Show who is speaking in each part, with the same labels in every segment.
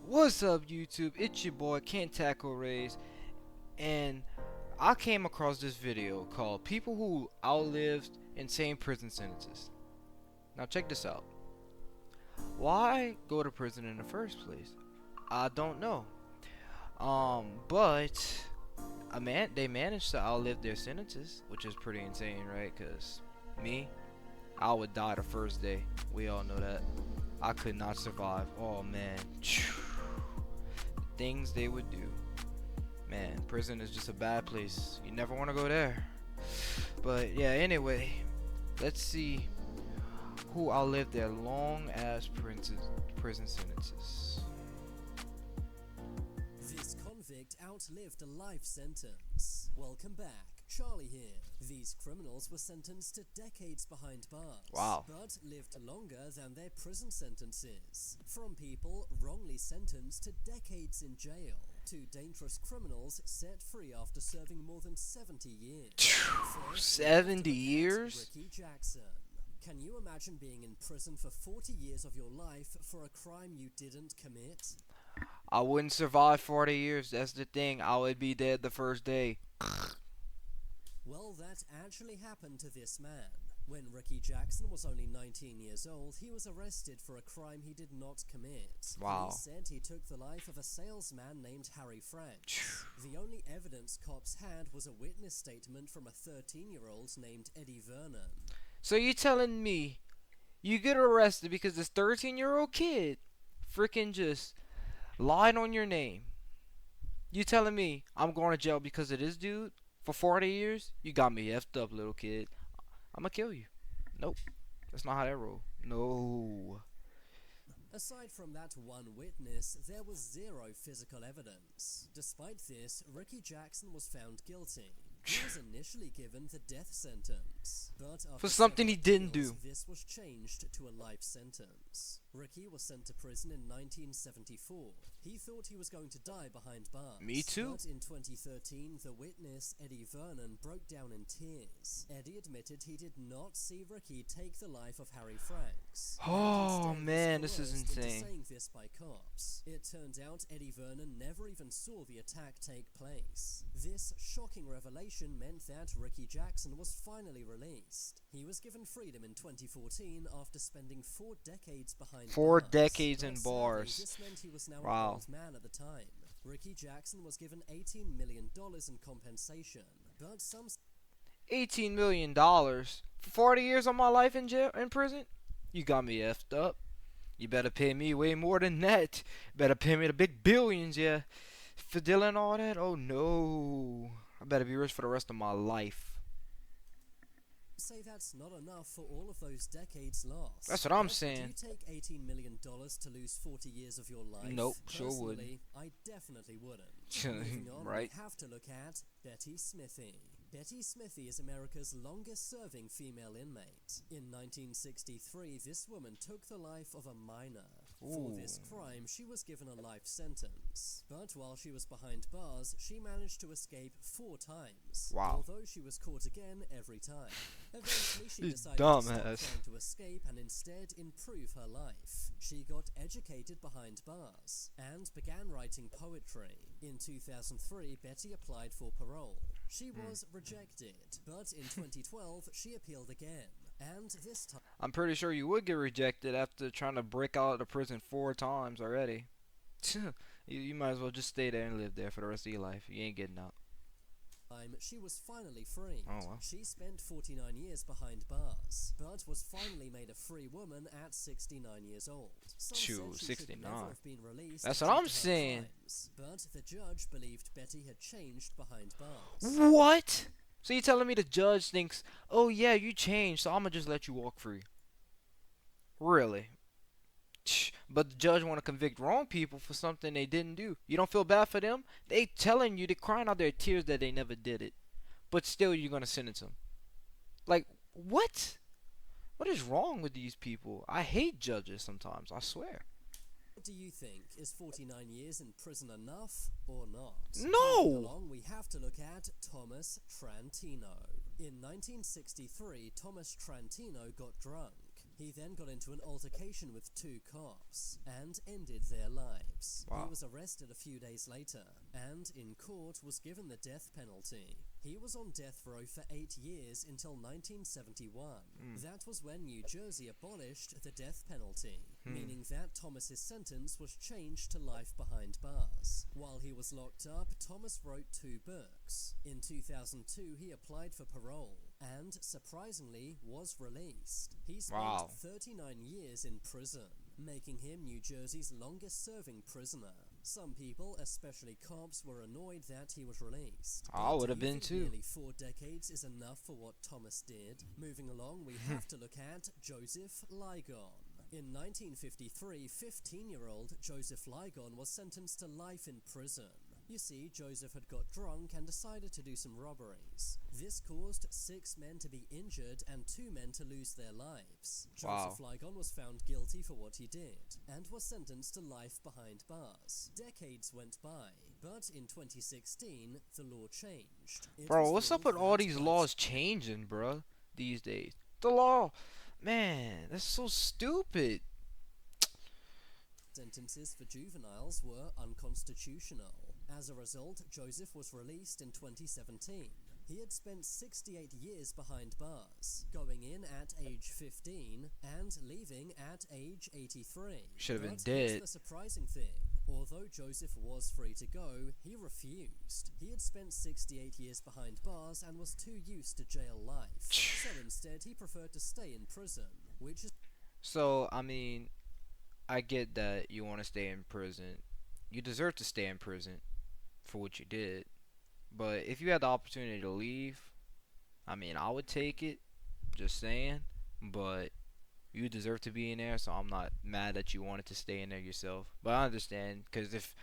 Speaker 1: What's up, YouTube? It's your boy Kentaco Rays, and I came across this video called "People Who Outlived Insane Prison Sentences." Now check this out. Why go to prison in the first place? I don't know. But they managed to outlive their sentences, which is pretty insane, right? Cause me, I would die the first day. We all know that. I could not survive. Oh man. Things they would do. Man, prison is just a bad place. You never want to go there. But yeah, anyway, let's see who outlived their long ass prison sentences.
Speaker 2: This convict outlived a life sentence. Welcome back. Charlie here. These criminals were sentenced to decades behind bars,
Speaker 1: Wow.
Speaker 2: but lived longer than their prison sentences. From people wrongly sentenced to decades in jail, to dangerous criminals set free after serving more than 70 years.
Speaker 1: 70 years?
Speaker 2: Ricky Jackson. Can you imagine being in prison for 40 years of your life for a crime you didn't commit?
Speaker 1: I wouldn't survive 40 years. That's the thing. I would be dead the first day.
Speaker 2: Well, that actually happened to this man. When Ricky Jackson was only 19 years old, he was arrested for a crime he did not commit.
Speaker 1: Wow.
Speaker 2: He said he took the life of a salesman named Harry Franks. The only evidence cops had was a witness statement from a 13-year-old named Eddie Vernon.
Speaker 1: So you telling me you get arrested because this 13-year-old kid freaking just lied on your name? You telling me I'm going to jail because of this dude for 40 years? You got me effed up, little kid. I'm gonna kill you. Nope. That's not how that roll. No.
Speaker 2: Aside from that one witness, there was zero physical evidence. Despite this, Ricky Jackson was found guilty. He was initially given the death sentence, but after
Speaker 1: For something he
Speaker 2: several
Speaker 1: didn't
Speaker 2: appeals,
Speaker 1: do.
Speaker 2: this was changed to a life sentence. Ricky was sent to prison in 1974. He thought he was going to die behind bars.
Speaker 1: Me too.
Speaker 2: But in 2013, the witness, Eddie Vernon, broke down in tears. Eddie admitted he did not see Ricky take the life of Harry Franks.
Speaker 1: Oh
Speaker 2: Instead,
Speaker 1: man,
Speaker 2: was
Speaker 1: this is
Speaker 2: coerced into
Speaker 1: insane.
Speaker 2: saying this by cops. It turned out Eddie Vernon never even saw the attack take place. This shocking revelation meant that Ricky Jackson was finally released. He was given freedom in 2014 after spending 4 decades behind
Speaker 1: 4
Speaker 2: bars.
Speaker 1: decades in
Speaker 2: But sadly,
Speaker 1: bars.
Speaker 2: this meant he was now
Speaker 1: Wow.
Speaker 2: an old man at the time. Ricky Jackson was given $18 million in compensation, but some
Speaker 1: $18 million for 40 years of my life in jail, in prison? You got me effed up. You better pay me way more than that. Better pay me the big billions, yeah. For dealing all that? Oh no. I better be rich for the rest of my life.
Speaker 2: say that's not enough for all of those decades lost.
Speaker 1: That's what I'm
Speaker 2: But
Speaker 1: saying.
Speaker 2: Would you take $18 million to lose 40 years of your life?
Speaker 1: Nope, sure wouldn't.
Speaker 2: Personally, I definitely wouldn't. Moving on,
Speaker 1: Right.
Speaker 2: we have to look at Betty Smithy. Betty Smithy is America's longest-serving female inmate. In 1963, this woman took the life of a minor. For this crime, she was given a life sentence. But while she was behind bars, she managed to escape 4 times.
Speaker 1: Wow.
Speaker 2: Although she was caught again every time. Eventually, she
Speaker 1: You
Speaker 2: decided to stop
Speaker 1: dumbass.
Speaker 2: trying to escape and instead improve her life. She got educated behind bars and began writing poetry. In 2003, Betty applied for parole. She was rejected, but in 2012, she appealed again. And this time,
Speaker 1: I'm pretty sure you would get rejected after trying to break out of the prison 4 times already. You might as well just stay there and live there for the rest of your life. You ain't getting out.
Speaker 2: she was finally freed.
Speaker 1: Oh, well.
Speaker 2: She spent 49 years behind bars, but was finally made a free woman at 69 years old. Some
Speaker 1: Phew,
Speaker 2: said she should
Speaker 1: 69.
Speaker 2: never have been released
Speaker 1: That's
Speaker 2: due
Speaker 1: what
Speaker 2: to
Speaker 1: I'm
Speaker 2: her
Speaker 1: saying.
Speaker 2: crimes, but the judge believed Betty had changed behind bars.
Speaker 1: What? So you telling me the judge thinks, oh yeah, you changed, so I'm gonna just let you walk free? Really? But the judge want to convict wrong people for something they didn't do. You don't feel bad for them? They telling you, they crying out their tears that they never did it. But still you're gonna sentence them. Like, what? What is wrong with these people? I hate judges sometimes, I swear.
Speaker 2: What do you think? Is 49 years in prison enough or not?
Speaker 1: No!
Speaker 2: Moving along, we have to look at Thomas Trantino. In 1963, Thomas Trantino got drunk. He then got into an altercation with 2 cops and ended their lives. lives.
Speaker 1: Wow.
Speaker 2: He was arrested a few days later and, in court, was given the death penalty. He was on death row for 8 years until 1971. That was when New Jersey abolished the death penalty, meaning that Thomas's sentence was changed to life behind bars. While he was locked up, Thomas wrote 2 books. In 2002, he applied for parole and, surprisingly, was released. He spent 39 years in prison, making him New Jersey's longest-serving prisoner. Some people, especially cops, were annoyed that he was released.
Speaker 1: I would have been too.
Speaker 2: Nearly 4 decades is enough for what Thomas did. Moving along, we have to look at Joseph Ligon. In 1953, 15-year-old Joseph Ligon was sentenced to life in prison. You see, Joseph had got drunk and decided to do some robberies. This caused 6 men to be injured and 2 men to lose their lives. Joseph Ligon was found guilty for what he did and was sentenced to life behind bars. Decades went by, but in 2016, the law changed.
Speaker 1: Bro, what's up with all these laws changing, bro, these days? The law, man, that's so stupid.
Speaker 2: Sentences for juveniles were unconstitutional. As a result, Joseph was released in 2017. He had spent 68 years behind bars, going in at age 15 and leaving at age 83.
Speaker 1: Should have been
Speaker 2: But
Speaker 1: dead.
Speaker 2: here's the surprising thing. Although Joseph was free to go, he refused. He had spent 68 years behind bars and was too used to jail life. So instead, he preferred to stay in prison, which is...
Speaker 1: So, I mean, I get that you want to stay in prison. You deserve to stay in prison for what you did. But if you had the opportunity to leave, I mean, I would take it. Just saying. But you deserve to be in there, so I'm not mad that you wanted to stay in there yourself. But I understand, because if,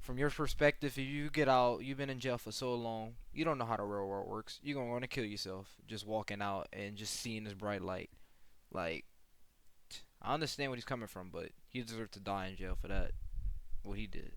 Speaker 1: from your perspective, if you get out, you've been in jail for so long, you don't know how the real world works. You're going to want to kill yourself just walking out and just seeing this bright light. Like, I understand where he's coming from, but he deserved to die in jail for that. What he did.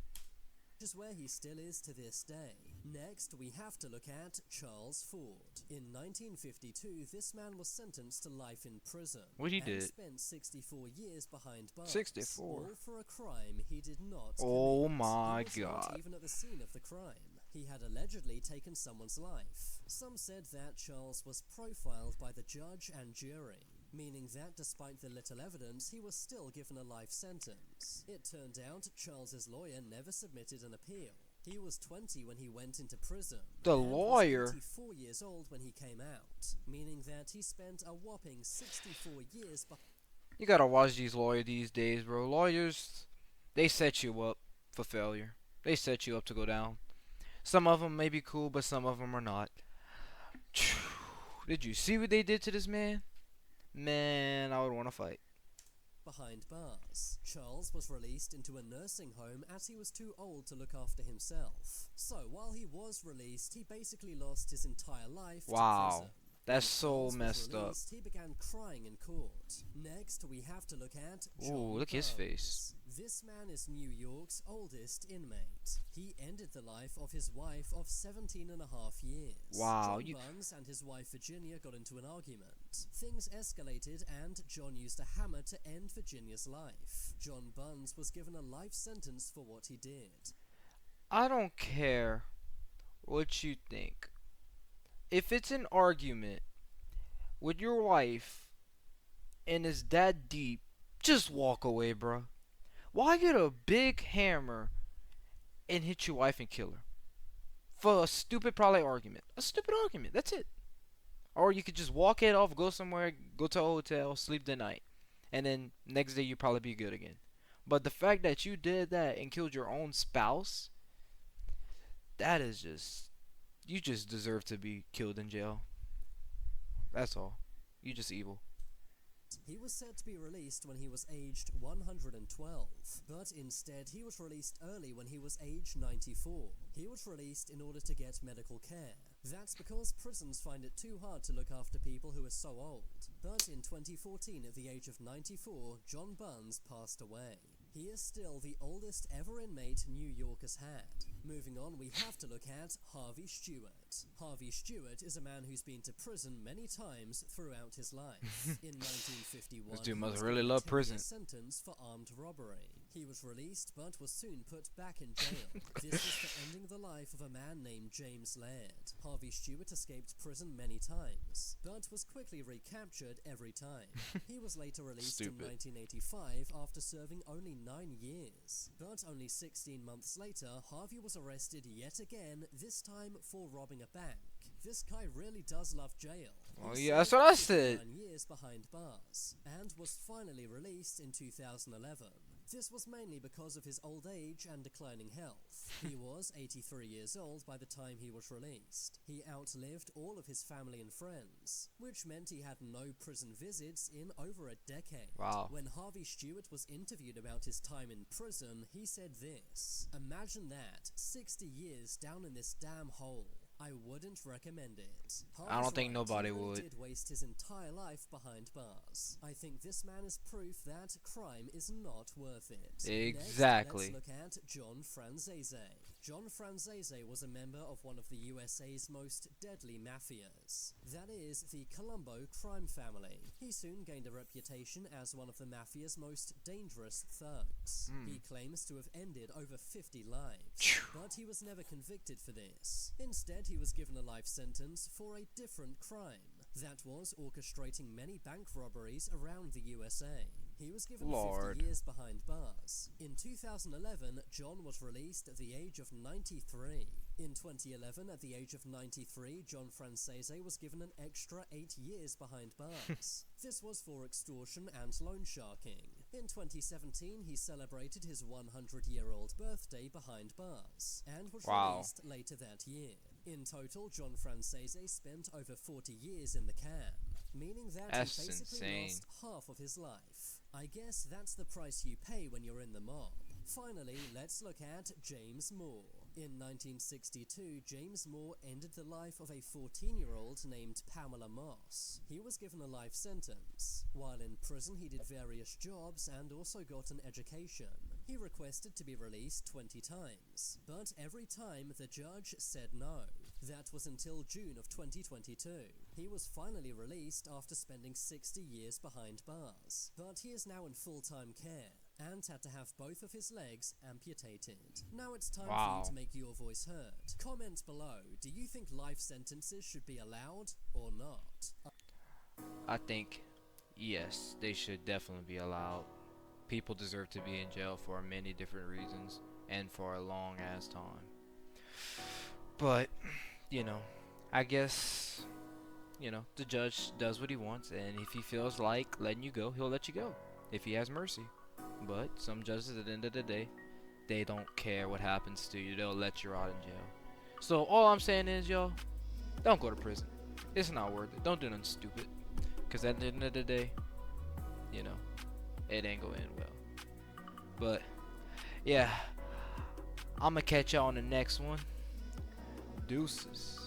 Speaker 2: Which is where he still is to this day. Next, we have to look at Charles Ford. In 1952, this man was sentenced to life in prison.
Speaker 1: What he
Speaker 2: and
Speaker 1: did?
Speaker 2: Spent 64 years behind bars.
Speaker 1: 64.
Speaker 2: All for a crime he did not
Speaker 1: Oh
Speaker 2: commit.
Speaker 1: my
Speaker 2: He was
Speaker 1: God.
Speaker 2: not even at the scene of the crime. He had allegedly taken someone's life. Some said that Charles was profiled by the judge and jury, meaning that despite the little evidence, he was still given a life sentence. It turned out Charles's lawyer never submitted an appeal. He was 20 when he went into prison.
Speaker 1: The
Speaker 2: and
Speaker 1: lawyer?
Speaker 2: was 84 years old when he came out, meaning that he spent a whopping 64 years
Speaker 1: You gotta watch these lawyers these days, bro. Lawyers, they set you up for failure. They set you up to go down. Some of them may be cool, but some of them are not. Did you see what they did to this man? Man, I would want to fight.
Speaker 2: behind bars. Charles was released into a nursing home as he was too old to look after himself. So while he was released, he basically lost his entire life to prison.
Speaker 1: That's so
Speaker 2: Charles was
Speaker 1: messed up.
Speaker 2: released, he began crying in court. Next, we have to look at John
Speaker 1: Ooh, look his
Speaker 2: Burns.
Speaker 1: face.
Speaker 2: This man is New York's oldest inmate. He ended the life of his wife of 17 and a half years.
Speaker 1: Wow,
Speaker 2: John Burns and his wife Virginia got into an argument. Things escalated and John used a hammer to end Virginia's life. John Burns was given a life sentence for what he did.
Speaker 1: I don't care what you think. If it's an argument with your wife and it's that deep, just walk away, bro. Why get a big hammer and hit your wife and kill her? For a stupid probably argument. A stupid argument, that's it. Or you could just walk it off, go somewhere, go to a hotel, sleep the night. And then next day you probably be good again. But the fact that you did that and killed your own spouse, that is just... You just deserve to be killed in jail. That's all. You just evil.
Speaker 2: He was set to be released when he was aged 112, but instead he was released early when he was aged 94. He was released in order to get medical care. That's because prisons find it too hard to look after people who are so old. But in 2014, at the age of 94, John Burns passed away. He is still the oldest ever inmate New York has had. Moving on, we have to look at Harvey Stewart. Harvey Stewart is a man who's been to prison many times throughout his life. In 1951,
Speaker 1: This dude
Speaker 2: he
Speaker 1: must
Speaker 2: was
Speaker 1: really
Speaker 2: given a
Speaker 1: love
Speaker 2: 10-year
Speaker 1: prison.
Speaker 2: sentence for armed robbery. He was released but was soon put back in jail. This was for ending the life of a man named James Laird. Harvey Stewart escaped prison many times, but was quickly recaptured every time. He was later released in 1985 after serving only 9 years. But only 16 months later, Harvey was arrested yet again, this time for robbing a bank. This guy really does love jail.
Speaker 1: Oh
Speaker 2: He
Speaker 1: yeah, that's
Speaker 2: served
Speaker 1: what I said.
Speaker 2: 59 years behind bars, and was finally released in 2011. This was mainly because of his old age and declining health. He was 83 years old by the time he was released. He outlived all of his family and friends, which meant he had no prison visits in over a decade.
Speaker 1: Wow.
Speaker 2: When Harvey Stewart was interviewed about his time in prison, he said this: "Imagine that, 60 years down in this damn hole. I wouldn't recommend it."
Speaker 1: I don't think nobody
Speaker 2: he really
Speaker 1: would.
Speaker 2: did waste his entire life behind bars. I think this man is proof that crime is not worth it.
Speaker 1: Exactly.
Speaker 2: Next, let's look at John Franzese. John Franzese was a member of one of the USA's most deadly mafias. That is, the Colombo crime family. He soon gained a reputation as one of the mafia's most dangerous thugs. He claims to have ended over 50 lives, but he was never convicted for this. Instead, he was given a life sentence for a different crime. That was orchestrating many bank robberies around the USA. He was given 50 years behind bars. In 2011, John was released at the age of 93. In 2011, at the age of 93, John Franzese was given an extra 8 years behind bars. This was for extortion and loan sharking. In 2017, he celebrated his 100-year-old birthday behind bars, and was released later that year. In total, John Franzese spent over 40 years in the can, meaning that he basically lost half of his life. I guess that's the price you pay when you're in the mob. Finally, let's look at James Moore. In 1962, James Moore ended the life of a 14-year-old named Pamela Moss. He was given a life sentence. While in prison, he did various jobs and also got an education. He requested to be released 20 times, but every time the judge said no. That was until June of 2022. He was finally released after spending 60 years behind bars, but he is now in full-time care and had to have both of his legs amputated. Now it's time for you to make your voice heard. Comment below, do you think life sentences should be allowed or not?
Speaker 1: I think, yes, they should definitely be allowed. People deserve to be in jail for many different reasons and for a long ass time. But, you know, I guess, you know, the judge does what he wants, and if he feels like letting you go, he'll let you go, if he has mercy. But some judges, at the end of the day, they don't care what happens to you. They'll let you out in jail. So all I'm saying is, y'all, don't go to prison. It's not worth it. Don't do nothing stupid. Because at the end of the day, you know, it ain't gonna end well. But, yeah, I'm gonna catch y'all on the next one. Deuces.